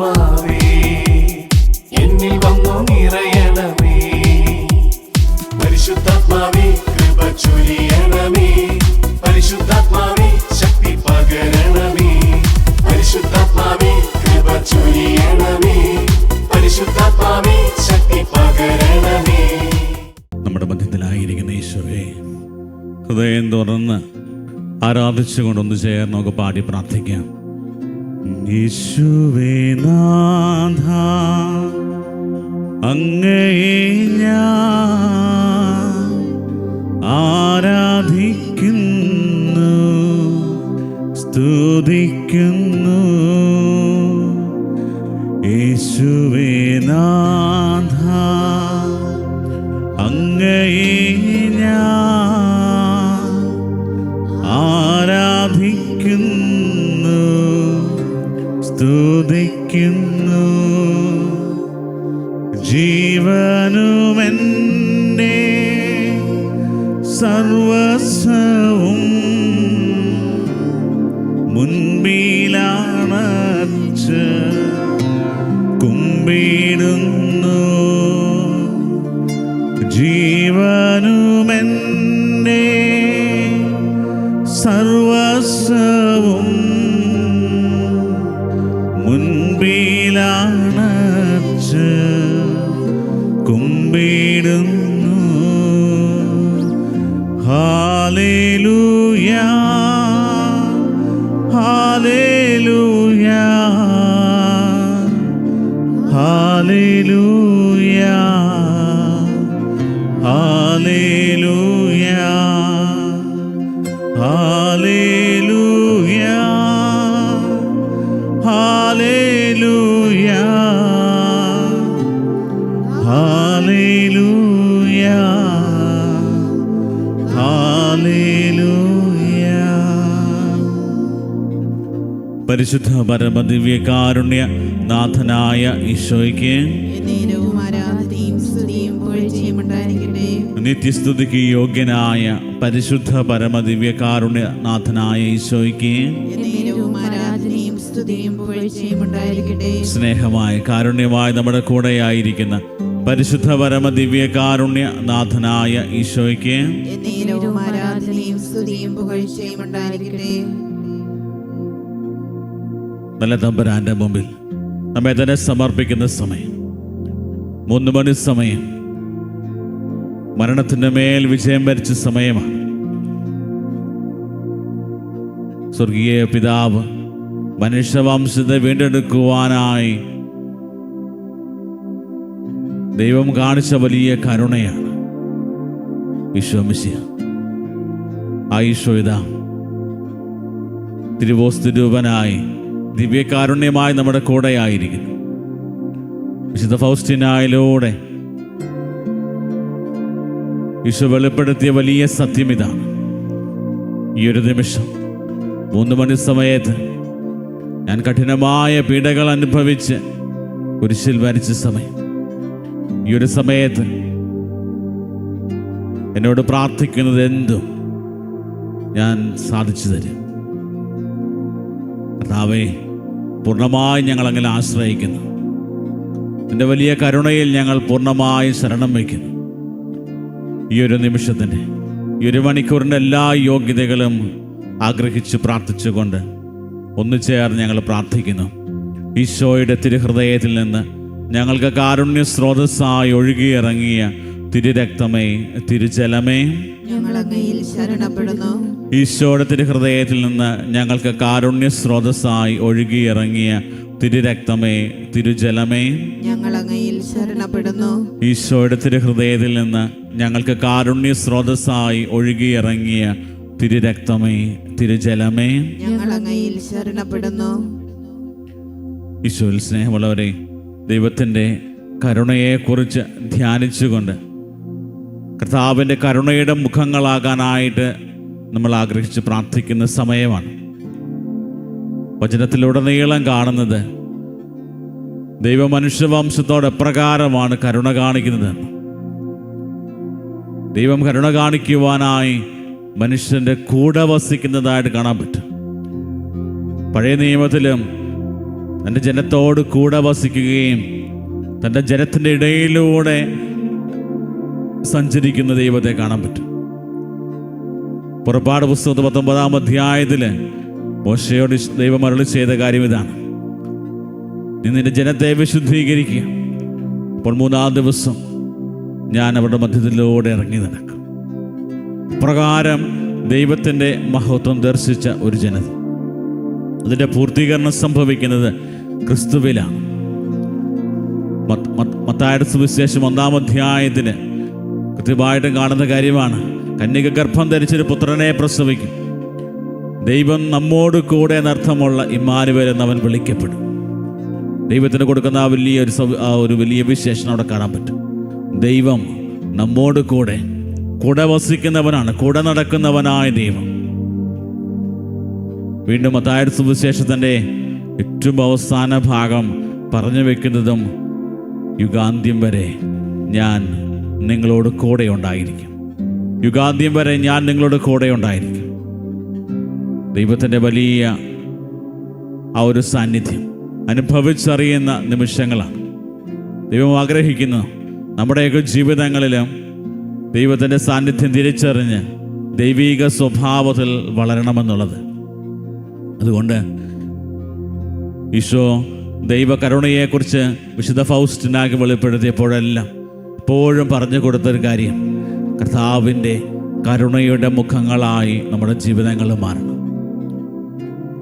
പരിശുദ്ധാത്മാവേ എന്നിൽ വന്നു നിറയണമേ. പരിശുദ്ധാത്മാവേ കൃപ ചൊരിയണമേ. പരിശുദ്ധാത്മാവേ ശക്തി പകരണമേ. പരിശുദ്ധാത്മാവേ കൃപ ചൊരിയണമേ. പരിശുദ്ധാത്മാവേ ശക്തി പകരണമേ. നമ്മുടെ മധ്യത്തിലായിരിക്കുന്ന ഈശോയെ ഹൃദയം തുറന്ന് ആരാധിച്ചുകൊണ്ടൊന്ന് ചേർന്ന് നമുക്ക് പാടി പ്രാർത്ഥിക്കാം. യേശുവേ നാഥ അങ്ങയെ ഞാൻ ആരാധിക്കുന്നു, സ്തുതിക്കുന്നു. യേശുവേ നാഥ അങ്ങയെ ഞാൻ ആരാധിക്കുന്നു, സ്തുതിക്കുന്നു. ജീവനുമെൻ്റെ സർവസ്വവും മുൻപിലാണച്ച് കുമ്പിടുന്നു. ജീവനുമെൻ്റെ സർവസ്വവും മുൻപിലാണച്ച് കുമ്പിടുന്നു. Hallelujah hallelujah hallelujah hallelujah hallelujah hallelujah hallelujah hallelujah. പരിശുദ്ധ പരമദിവ്യകാരുണ്യ നാഥനായ ഈശോയ്ക്ക് നിത്യസ്തുതിക്ക് യോഗ്യനായ പരിശുദ്ധ പരമദിവ്യകാരുണ്യ നാഥനായ ഈശോയ്ക്ക് സ്നേഹമായ കാരുണ്യമായ നമ്മുടെ കൂടെയായിരിക്കുന്ന പരിശുദ്ധ പരമദിവ്യകാരുണ്യ നാഥനായ ഈശോയ്ക്ക് നല്ല തമ്പുരാന്റെ മുമ്പിൽ നമ്മെ തന്നെ സമർപ്പിക്കുന്ന സമയം 3 മണി സമയം, മരണത്തിന്റെ മേൽ വിജയം വരിച്ച സമയമാണ്. സ്വർഗീയ പിതാവ് മനുഷ്യവംശത്തെ വീണ്ടെടുക്കുവാനായി ദൈവം കാണിച്ച വലിയ കരുണയാണ് ഈശോ മിശിഹ. ആ ഈശോ ഇതാ തിരുവോസ്തു രൂപനായി ദിവ്യകാരുണ്യമായി നമ്മുടെ കൂടെയായിരിക്കുന്നു. വിശുദ്ധ ഫൗസ്റ്റിനായിലൂടെ ഈശോ വെളിപ്പെടുത്തിയ വലിയ സത്യം ഇതാണ്. ഈ ഒരു നിമിഷം 3 മണി സമയത്ത് ഞാൻ കഠിനമായ പീഡകൾ അനുഭവിച്ച് കുരിശിൽ മരിച്ച സമയം, ഈ ഒരു സമയത്ത് എന്നോട് പ്രാർത്ഥിക്കുന്നത് എന്തും ഞാൻ സാധിച്ചു തരും. കർത്താവേ, പൂർണ്ണമായി ഞങ്ങൾ അങ്ങനെ ആശ്രയിക്കുന്നു. നിന്റെ വലിയ കരുണയിൽ ഞങ്ങൾ പൂർണ്ണമായി ശരണം വയ്ക്കുന്നു. ഈ ഒരു നിമിഷത്തിൻ്റെ ഈ 1 മണിക്കൂറിൻ്റെ എല്ലാ യോഗ്യതകളും ആഗ്രഹിച്ച് പ്രാർത്ഥിച്ചുകൊണ്ട് ഒന്നു ചേർന്ന് ഞങ്ങൾ പ്രാർത്ഥിക്കുന്നു. ഈശോയുടെ തിരുഹൃദയത്തിൽ നിന്ന് ഞങ്ങൾക്ക് കാരുണ്യ സ്രോതസ്സായി ഒഴുകിയിറങ്ങിയ തിരുരക്തമേ, തിരുജലമേ, ഈശോയുടെ തിരുഹൃദയത്തിൽ നിന്ന് ഞങ്ങൾക്ക് കാരുണ്യ സ്രോതസ്സായി ഒഴുകിയിറങ്ങിയ തിരുരക്തമേ, തിരുജലമേ, ഈശോയുടെ തിരുഹൃദയത്തിൽ നിന്ന് ഞങ്ങൾക്ക് കാരുണ്യ സ്രോതസ്സായി ഒഴുകിയിറങ്ങിയ തിരുരക്തമേ, തിരുജലമേ, ഈശോയിൽ സ്നേഹമുള്ളവരെ, ദൈവത്തിൻ്റെ കരുണയെക്കുറിച്ച് ധ്യാനിച്ചുകൊണ്ട് കർത്താവിൻ്റെ കരുണയുടെ മുഖങ്ങളാകാനായിട്ട് നമ്മൾ ആഗ്രഹിച്ച് പ്രാർത്ഥിക്കുന്ന സമയമാണ്. വചനത്തിലുടനീളം കാണുന്നത് ദൈവ മനുഷ്യവംശത്തോട് എപ്രകാരമാണ് കരുണ കാണിക്കുന്നതെന്ന്. ദൈവം കരുണ കാണിക്കുവാനായി മനുഷ്യൻ്റെ കൂടെ വസിക്കുന്നതായിട്ട് കാണാൻ പറ്റും. പഴയ നിയമത്തിലും തൻ്റെ ജനത്തോട് കൂടെ വസിക്കുകയും തൻ്റെ ജനത്തിൻ്റെ ഇടയിലൂടെ സഞ്ചരിക്കുന്ന ദൈവത്തെ കാണാൻ പറ്റും. പുറപ്പാട് പുസ്തകത്തിൽ 19-ാം അധ്യായത്തിൽ മോശയോട് ദൈവം അരുളി ചെയ്ത കാര്യം ഇതാണ്: നീ നിന്റെ ജനത്തെ വിശുദ്ധീകരിക്കുക. അപ്പോൾ 3-ാം ദിവസം ഞാൻ അവരുടെ മധ്യത്തിലൂടെ ഇറങ്ങി നടക്കും. പ്രകാരം ദൈവത്തിൻ്റെ മഹത്വം ദർശിച്ച ഒരു ജനത, അതിൻ്റെ പൂർത്തീകരണം സംഭവിക്കുന്നത് ക്രിസ്തുവിലാണ്. മത്തായിയുടെ സുവിശേഷം 1-ാം അധ്യായത്തിൽ കൃത്യമായിട്ടും കാണുന്ന കാര്യമാണ്: കന്യക ഗർഭം ധരിച്ചൊരു പുത്രനെ പ്രസവിക്കും, ദൈവം നമ്മോട് കൂടെ എന്നർത്ഥമുള്ള ഇമ്മാനുവേൽ എന്നവൻ വിളിക്കപ്പെടും. ദൈവത്തിന് കൊടുക്കുന്ന ഒരു വലിയ വിശേഷണം അവിടെ കാണാൻ പറ്റും. ദൈവം നമ്മോട് കൂടെ വസിക്കുന്നവനാണ്, കൂടെ നടക്കുന്നവനായ ദൈവം. വീണ്ടും മത്തായിയുടെ സുവിശേഷത്തിൻ്റെ ഏറ്റവും അവസാന ഭാഗം പറഞ്ഞു വെക്കുന്നതും യുഗാന്ത്യം വരെ ഞാൻ നിങ്ങളോട് കൂടെ ഉണ്ടായിരിക്കും. യുഗാന്ത്യം വരെ ഞാൻ നിങ്ങളോട് കൂടെ ഉണ്ടായിരിക്കും. ദൈവത്തിൻ്റെ വലിയ ആ ഒരു സാന്നിധ്യം അനുഭവിച്ചറിയുന്ന നിമിഷങ്ങളാണ്. ദൈവം ആഗ്രഹിക്കുന്നു നമ്മുടെയൊക്കെ ജീവിതങ്ങളിലും ദൈവത്തിൻ്റെ സാന്നിധ്യം തിരിച്ചറിഞ്ഞ് ദൈവിക സ്വഭാവത്തിൽ വളരണമെന്നുള്ളത്. അതുകൊണ്ട് ഈശോ ദൈവകരുണയെക്കുറിച്ച് വിശുദ്ധ ഫൗസ്റ്റിനാക്കി വെളിപ്പെടുത്തിയപ്പോഴെല്ലാം എപ്പോഴും പറഞ്ഞു കൊടുത്തൊരു കാര്യം: കർത്താവിൻ്റെ കരുണയുടെ മുഖങ്ങളായി നമ്മുടെ ജീവിതങ്ങൾ മാറണം.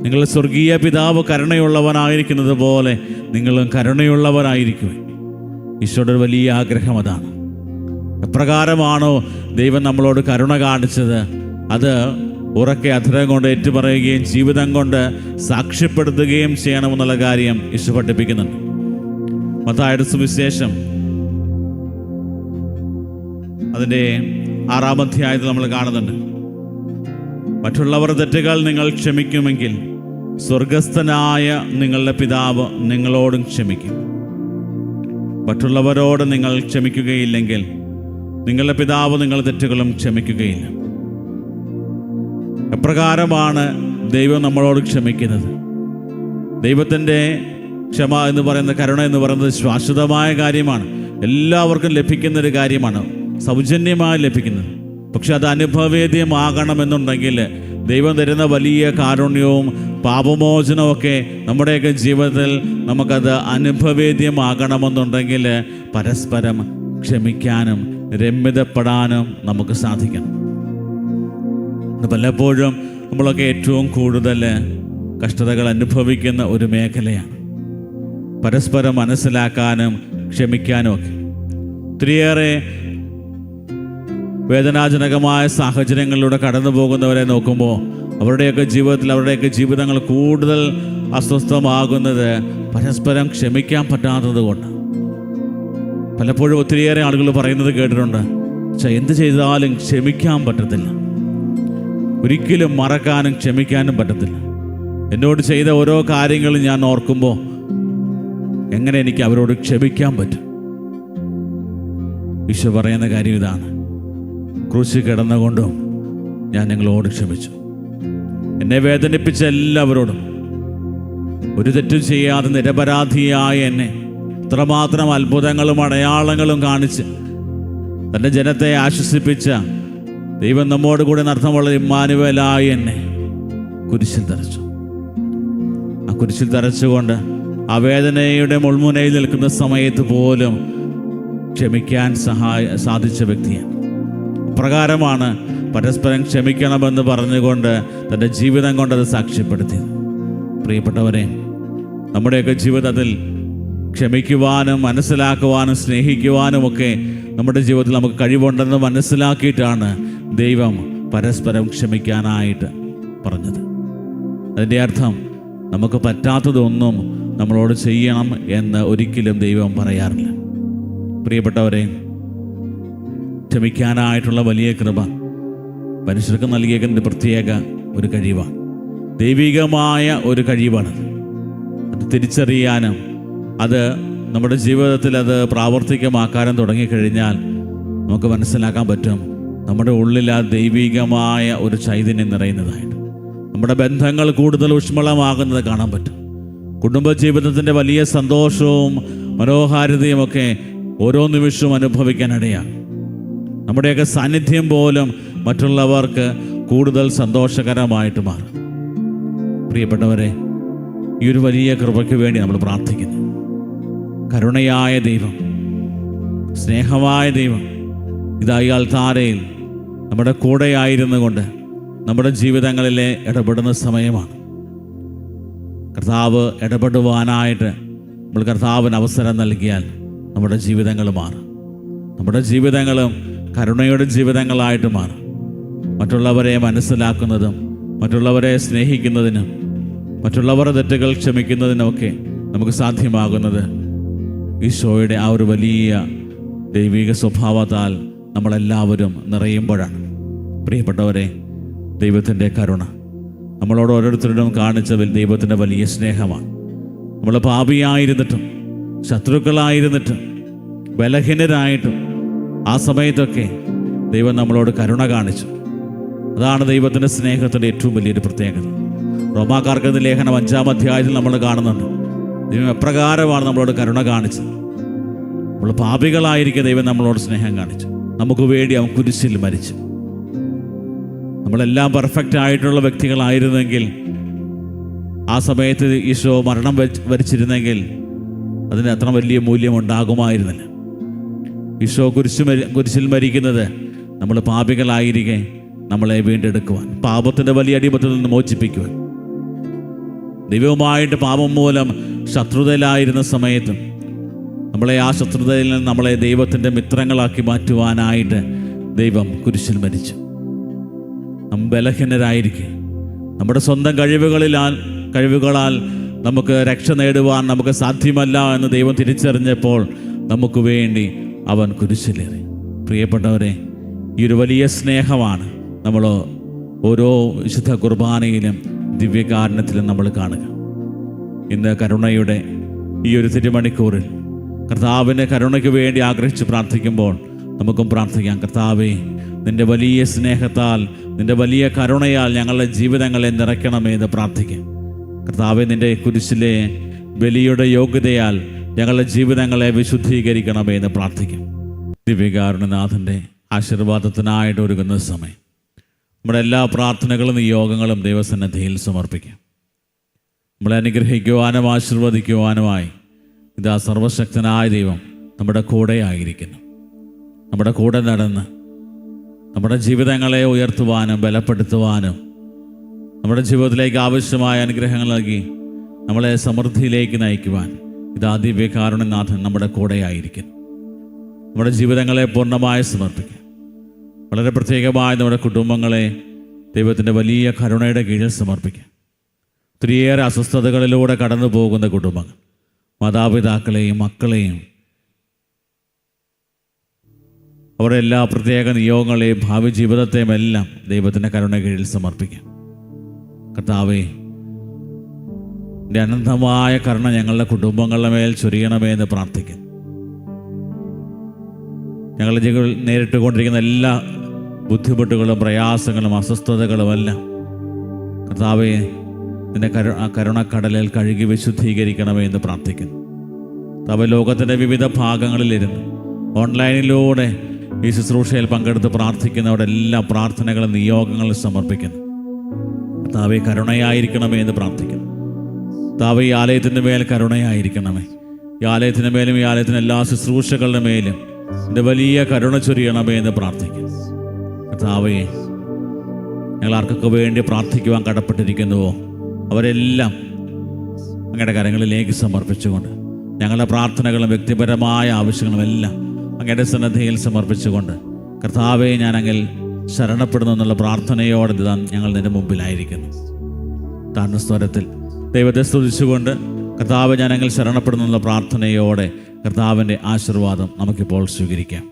നിങ്ങൾ സ്വർഗീയ പിതാവ് കരുണയുള്ളവനായിരിക്കുന്നത് പോലെ നിങ്ങളും കരുണയുള്ളവരായിരിക്കും. ഈശോയുടെ ഒരു വലിയ ആഗ്രഹം അതാണ്. എപ്രകാരമാണോ ദൈവം നമ്മളോട് കരുണ കാണിച്ചത്, അത് ഉറക്കെ അധരം കൊണ്ട് ഏറ്റുപറയുകയും ജീവിതം കൊണ്ട് സാക്ഷ്യപ്പെടുത്തുകയും ചെയ്യണമെന്നുള്ള കാര്യം ഈശോ പഠിപ്പിക്കുന്നുണ്ട്. മത്തായിയുടെ സുവിശേഷം അതിൻ്റെ 6-ാം അധ്യായത്തിൽ നമ്മൾ കാണുന്നുണ്ട്: മറ്റുള്ളവർ തെറ്റുകൾ നിങ്ങൾ ക്ഷമിക്കുമെങ്കിൽ സ്വർഗസ്ഥനായ നിങ്ങളുടെ പിതാവ് നിങ്ങളോടും ക്ഷമിക്കും. മറ്റുള്ളവരോട് നിങ്ങൾ ക്ഷമിക്കുകയില്ലെങ്കിൽ നിങ്ങളുടെ പിതാവ് നിങ്ങളുടെ തെറ്റുകളും ക്ഷമിക്കുകയില്ല. എപ്രകാരമാണ് ദൈവം നമ്മളോട് ക്ഷമിക്കുന്നത്? ദൈവത്തിൻ്റെ ക്ഷമ എന്ന് പറയുന്ന, കരുണ എന്ന് പറയുന്നത് ശാശ്വതമായ കാര്യമാണ്, എല്ലാവർക്കും ലഭിക്കുന്നൊരു കാര്യമാണ്, സൗജന്യമായി ലഭിക്കുന്നത്. പക്ഷെ അത് അനുഭവേദ്യമാകണമെന്നുണ്ടെങ്കിൽ ദൈവം തരുന്ന വലിയ കാരുണ്യവും പാപമോചനവും ഒക്കെ നമ്മുടെയൊക്കെ ജീവിതത്തിൽ നമുക്കത് അനുഭവേദ്യമാകണമെന്നുണ്ടെങ്കിൽ പരസ്പരം ക്ഷമിക്കാനും രമ്യതപ്പെടാനും നമുക്ക് സാധിക്കണം. പലപ്പോഴും നമ്മളൊക്കെ ഏറ്റവും കൂടുതൽ കഷ്ടതകൾ അനുഭവിക്കുന്ന ഒരു മേഖലയാണ് പരസ്പരം മനസ്സിലാക്കാനും ക്ഷമിക്കാനും ഒക്കെ. ഒത്തിരിയേറെ വേദനാജനകമായ സാഹചര്യങ്ങളിലൂടെ കടന്നു പോകുന്നവരെ നോക്കുമ്പോൾ അവരുടെയൊക്കെ ജീവിതങ്ങൾ കൂടുതൽ അസ്വസ്ഥമാകുന്നത് പരസ്പരം ക്ഷമിക്കാൻ പറ്റാത്തത് കൊണ്ട്. പലപ്പോഴും ഒത്തിരിയേറെ ആളുകൾ പറയുന്നത് കേട്ടിട്ടുണ്ട്: എന്ത് ചെയ്താലും ക്ഷമിക്കാൻ പറ്റത്തില്ല, ഒരിക്കലും മറക്കാനും ക്ഷമിക്കാനും പറ്റത്തില്ല. എന്നോട് ചെയ്ത ഓരോ കാര്യങ്ങളും ഞാൻ ഓർക്കുമ്പോൾ എങ്ങനെ എനിക്ക് അവരോട് ക്ഷമിക്കാൻ പറ്റും? ഈശോ പറയുന്ന കാര്യം ഇതാണ്: ക്രൂശിൽ കിടന്നുകൊണ്ടും ഞാൻ നിങ്ങളോട് ക്ഷമിച്ചു. എന്നെ വേദനിപ്പിച്ച എല്ലാവരോടും, ഒരു തെറ്റും ചെയ്യാതെ നിരപരാധിയായ എന്നെ ഇത്രമാത്രം അത്ഭുതങ്ങളും അടയാളങ്ങളും കാണിച്ച് തൻ്റെ ജനത്തെ ആശ്വസിപ്പിച്ച ദൈവം നമ്മോട് കൂടെ അർത്ഥമുള്ള ഇമ്മാനുവേലായി എന്നെ കുരിശിൽ തറച്ചു. ആ കുരിശിൽ തറച്ചുകൊണ്ട് ആ വേദനയുടെ മുൾമുനയിൽ നിൽക്കുന്ന സമയത്ത് പോലും ക്ഷമിക്കാൻ സാധിച്ച വ്യക്തിയാണ്. പ്രകാരമാണ് പരസ്പരം ക്ഷമിക്കണമെന്ന് പറഞ്ഞുകൊണ്ട് തൻ്റെ ജീവിതം കൊണ്ടത് സാക്ഷ്യപ്പെടുത്തിയത്. പ്രിയപ്പെട്ടവരെ, നമ്മുടെയൊക്കെ ജീവിതത്തിൽ ക്ഷമിക്കുവാനും മനസ്സിലാക്കുവാനും സ്നേഹിക്കുവാനും ഒക്കെ നമ്മുടെ ജീവിതത്തിൽ നമുക്ക് കഴിവുണ്ടെന്ന് മനസ്സിലാക്കിയിട്ടാണ് ദൈവം പരസ്പരം ക്ഷമിക്കാനായിട്ട് പറഞ്ഞത്. അതിൻ്റെ അർത്ഥം നമുക്ക് പറ്റാത്തതൊന്നും നമ്മളോട് ചെയ്യണം എന്ന് ഒരിക്കലും ദൈവം പറയാറില്ല. പ്രിയപ്പെട്ടവരെ, ക്ഷമിക്കാനായിട്ടുള്ള വലിയ കൃപ മനുഷ്യർക്ക് നൽകിയേക്കുന്ന പ്രത്യേക ഒരു കഴിവാണ്, ദൈവികമായ ഒരു കഴിവാണ്. അത് തിരിച്ചറിയാനും അത് നമ്മുടെ ജീവിതത്തിൽ അത് പ്രാവർത്തികമാക്കാനും തുടങ്ങിക്കഴിഞ്ഞാൽ നമുക്ക് മനസ്സിലാക്കാൻ പറ്റും നമ്മുടെ ഉള്ളിൽ ആ ദൈവികമായ ഒരു ചൈതന്യം നിറയുന്നതായിട്ട്. നമ്മുടെ ബന്ധങ്ങൾ കൂടുതൽ ഊഷ്മളമാകുന്നത് കാണാൻ പറ്റും. കുടുംബജീവിതത്തിൻ്റെ വലിയ സന്തോഷവും മനോഹാരിതയുമൊക്കെ ഓരോ നിമിഷവും അനുഭവിക്കാനിടയാണ്. നമ്മുടെയൊക്കെ സാന്നിധ്യം പോലും മറ്റുള്ളവർക്ക് കൂടുതൽ സന്തോഷകരമായിട്ട് മാറും. പ്രിയപ്പെട്ടവരെ, ഈ ഒരു വലിയ കൃപയ്ക്ക് വേണ്ടി നമ്മൾ പ്രാർത്ഥിക്കുന്നു. കരുണയായ ദൈവം, സ്നേഹമായ ദൈവം ഇതായി അൾത്താരയിൽ നമ്മുടെ കൂടെയായിരുന്നു കൊണ്ട് നമ്മുടെ ജീവിതങ്ങളിലെ ഇടപെടുന്ന സമയമാണ്. കർത്താവ് ഇടപെടുവാനായിട്ട് നമ്മൾ കർത്താവിന് അവസരം നൽകിയാൽ നമ്മുടെ ജീവിതങ്ങൾ മാറും. നമ്മുടെ ജീവിതങ്ങളും കരുണയുടെ ജീവിതങ്ങളായിട്ട് മാറും. മറ്റുള്ളവരെ മനസ്സിലാക്കുന്നതും മറ്റുള്ളവരെ സ്നേഹിക്കുന്നതിനും മറ്റുള്ളവരുടെ തെറ്റുകൾ ക്ഷമിക്കുന്നതിനുമൊക്കെ നമുക്ക് സാധ്യമാകുന്നത് ഈശോയുടെ ആ ഒരു വലിയ ദൈവിക സ്വഭാവത്താൽ നമ്മളെല്ലാവരും നിറയുമ്പോഴാണ്. പ്രിയപ്പെട്ടവരെ, ദൈവത്തിൻ്റെ കരുണ നമ്മളോട് ഓരോരുത്തരോടും കാണിച്ച ദൈവത്തിൻ്റെ വലിയ സ്നേഹമാണ്. നമ്മൾ പാപിയായിരുന്നിട്ടും ശത്രുക്കളായിരുന്നിട്ടും ബലഹീനരായിട്ടും ആ സമയത്തൊക്കെ ദൈവം നമ്മളോട് കരുണ കാണിച്ചു. അതാണ് ദൈവത്തിൻ്റെ സ്നേഹത്തിൻ്റെ ഏറ്റവും വലിയൊരു പ്രത്യേകത. റോമാക്കാർക്ക് ലേഖനം 5-ാം അധ്യായത്തിൽ നമ്മൾ കാണുന്നുണ്ട് ദൈവം എപ്രകാരമാണ് നമ്മളോട് കരുണ കാണിച്ചത്. നമ്മൾ പാപികളായിരിക്കെ ദൈവം നമ്മളോട് സ്നേഹം കാണിച്ചു. നമുക്ക് വേണ്ടി അവൻ കുരിശിൽ മരിച്ചു. നമ്മളെല്ലാം പെർഫെക്റ്റ് ആയിട്ടുള്ള വ്യക്തികളായിരുന്നെങ്കിൽ ആ സമയത്ത് ഈശോ മരണം വരിച്ചിരുന്നെങ്കിൽ അതിന് അത്ര വലിയ മൂല്യം ഉണ്ടാകുമായിരുന്നില്ല. ഈശോ കുരിശിൽ മരിക്കുന്നത് നമ്മൾ പാപികളായിരിക്കെ നമ്മളെ വീണ്ടെടുക്കുവാൻ, പാപത്തിൻ്റെ വലിയ അടിമത്തിൽ നിന്ന് മോചിപ്പിക്കുവാൻ, ദൈവവുമായിട്ട് പാപം മൂലം ശത്രുതയിലായിരുന്ന സമയത്തും നമ്മളെ ആ ശത്രുതയിൽ നിന്ന് നമ്മളെ ദൈവത്തിൻ്റെ മിത്രങ്ങളാക്കി മാറ്റുവാനായിട്ട് ദൈവം കുരിശിൽ മരിച്ചു. നാം ബലഹീനരായിരിക്കെ നമ്മുടെ സ്വന്തം കഴിവുകളാൽ നമുക്ക് രക്ഷ നേടുവാൻ നമുക്ക് സാധ്യമല്ല എന്ന് ദൈവം തിരിച്ചറിഞ്ഞപ്പോൾ നമുക്ക് വേണ്ടി അവൻ കുരിശിലേറി. പ്രിയപ്പെട്ടവരെ, ഈ ഒരു വലിയ സ്നേഹമാണ് നമ്മൾ ഓരോ വിശുദ്ധ കുർബാനയിലും ദിവ്യകാരുണ്യത്തിലും നമ്മൾ കാണുക. ഇന്ന് കരുണയുടെ ഈ ഒരു തിരുമണിക്കൂറിൽ കർത്താവിൻ്റെ കരുണയ്ക്ക് വേണ്ടി ആഗ്രഹിച്ച് പ്രാർത്ഥിക്കുമ്പോൾ നമുക്കും പ്രാർത്ഥിക്കാം. കർത്താവേ, നിൻ്റെ വലിയ സ്നേഹത്താൽ, നിൻ്റെ വലിയ കരുണയാൽ ഞങ്ങളുടെ ജീവിതങ്ങളെ നിറയ്ക്കണമേ എന്ന് പ്രാർത്ഥിക്കാം. കർത്താവേ, നിൻ്റെ കുരിശിലെ ബലിയുടെ യോഗ്യതയാൽ ഞങ്ങളുടെ ജീവിതങ്ങളെ വിശുദ്ധീകരിക്കണമേ എന്ന് പ്രാർത്ഥിക്കാം. ദിവ്യകാരുണ്യനാഥൻ്റെ ആശീർവാദത്തിനായിട്ട് ഒരുങ്ങുന്ന സമയം നമ്മുടെ എല്ലാ പ്രാർത്ഥനകളും നിയോഗങ്ങളും ദൈവസന്നിധിയിൽ സമർപ്പിക്കാം. നമ്മളെ അനുഗ്രഹിക്കുവാനും ആശീർവദിക്കുവാനുമായി ഇതാ സർവശക്തനായ ദൈവം നമ്മുടെ കൂടെ ആയിരിക്കുന്നു. നമ്മുടെ കൂടെ നടന്ന് നമ്മുടെ ജീവിതങ്ങളെ ഉയർത്തുവാനും ബലപ്പെടുത്തുവാനും നമ്മുടെ ജീവിതത്തിലേക്ക് ആവശ്യമായ അനുഗ്രഹങ്ങൾ നൽകി നമ്മളെ സമൃദ്ധിയിലേക്ക് നയിക്കുവാൻ ഇതാ ദിവ്യകാരുണ്യനാഥൻ നമ്മുടെ കൂടെ ആയിരിക്കുന്നു. നമ്മുടെ ജീവിതങ്ങളെ പൂർണ്ണമായി സമർപ്പിക്കാം. വളരെ പ്രത്യേകമായി നമ്മുടെ കുടുംബങ്ങളെ ദൈവത്തിൻ്റെ വലിയ കരുണയുടെ കീഴിൽ സമർപ്പിക്കാം. ഒത്തിരിയേറെ അസ്വസ്ഥതകളിലൂടെ കടന്നു പോകുന്ന കുടുംബങ്ങൾ, മാതാപിതാക്കളെയും മക്കളെയും അവരുടെ എല്ലാ പ്രത്യേക നിയോഗങ്ങളെയും ഭാവി ജീവിതത്തെയും എല്ലാം ദൈവത്തിൻ്റെ കരുണ കീഴിൽ സമർപ്പിക്കാം. കർത്താവേ, എൻ്റെ അനന്തമായ കരുണ ഞങ്ങളുടെ കുടുംബങ്ങളുടെ മേൽ ചൊരിയണമേ എന്ന് പ്രാർത്ഥിക്കുന്നു. ഞങ്ങളുടെ ജീവിതത്തിൽ നേരിട്ടുകൊണ്ടിരിക്കുന്ന എല്ലാ ബുദ്ധിമുട്ടുകളും പ്രയാസങ്ങളും അസ്വസ്ഥതകളുമെല്ലാം കർത്താവേ, നിന്റെ കരുണക്കടലിൽ കഴുകി വിശുദ്ധീകരിക്കണമേ എന്ന് പ്രാർത്ഥിക്കുന്നു. കർത്താവേ, ലോകത്തിൻ്റെ വിവിധ ഭാഗങ്ങളിലിരുന്ന് ഓൺലൈനിലൂടെ ഈ ശുശ്രൂഷയിൽ പങ്കെടുത്ത് പ്രാർത്ഥിക്കുന്നവരുടെ എല്ലാ പ്രാർത്ഥനകളും നിയോഗങ്ങളും സമർപ്പിക്കുന്നു. കർത്താവേ, കരുണയായിരിക്കണമേ എന്ന് പ്രാർത്ഥിക്കുന്നു. കർത്താവേ, ഈ ആലയത്തിൻ്റെ മേൽ കരുണയായിരിക്കണമേ. ഈ ആലയത്തിൻ്റെ മേലും ഈ ആലയത്തിൻ്റെ എല്ലാ ശുശ്രൂഷകളുടെ മേലും എൻ്റെ വലിയ കരുണ ചൊരിയണമേ എന്ന് പ്രാർത്ഥിക്കുന്നു. കർത്താവേ, ഞങ്ങൾ ആർക്കൊക്കെ വേണ്ടി പ്രാർത്ഥിക്കുവാൻ കടപ്പെട്ടിരിക്കുന്നുവോ അവരെല്ലാം അങ്ങയുടെ കരങ്ങളിലേക്ക് സമർപ്പിച്ചുകൊണ്ട് ഞങ്ങളുടെ പ്രാർത്ഥനകളും വ്യക്തിപരമായ ആവശ്യങ്ങളും എല്ലാം അങ്ങയുടെ സന്നദ്ധയിൽ സമർപ്പിച്ചുകൊണ്ട് കർത്താവെ, ഞാൻ അങ്ങിൽ ശരണപ്പെടുന്നു എന്നുള്ള പ്രാർത്ഥനയോടെ ഞങ്ങൾ നിന്റെ മുമ്പിലായിരിക്കുന്നു. താഴ്ന്ന സ്വരത്തിൽ ദൈവത്തെ സ്തുതിച്ചുകൊണ്ട് കർത്താവ്, ഞാൻ അങ്ങിൽ ശരണപ്പെടുന്നു എന്നുള്ള പ്രാർത്ഥനയോടെ കർത്താവിൻ്റെ ആശീർവാദം നമുക്കിപ്പോൾ സ്വീകരിക്കാം.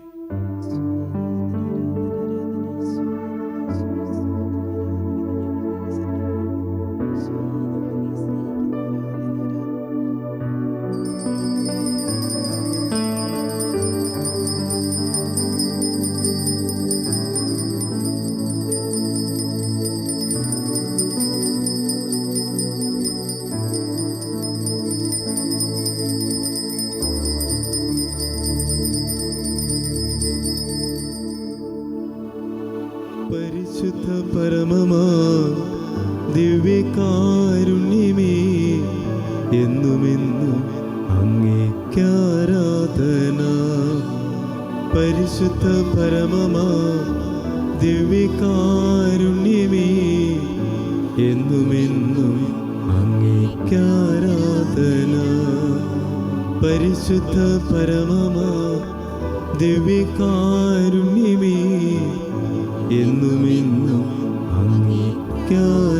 പരമമാ ദിവ്യകാരുണ്യമേ, എന്നുമെന്നും അങ്ങേക്കാരാധന. പരിശുദ്ധ പരമമാ ദിവ്യകാരുണ്യമേ, എന്നുമെന്നും അങ്ങേക്കാരാധന. പരിശുദ്ധ പരമമാ ദിവ്യകാരുണ്യമേ, എന്നുമെന്നും അങ്ങേക്കാരാധന.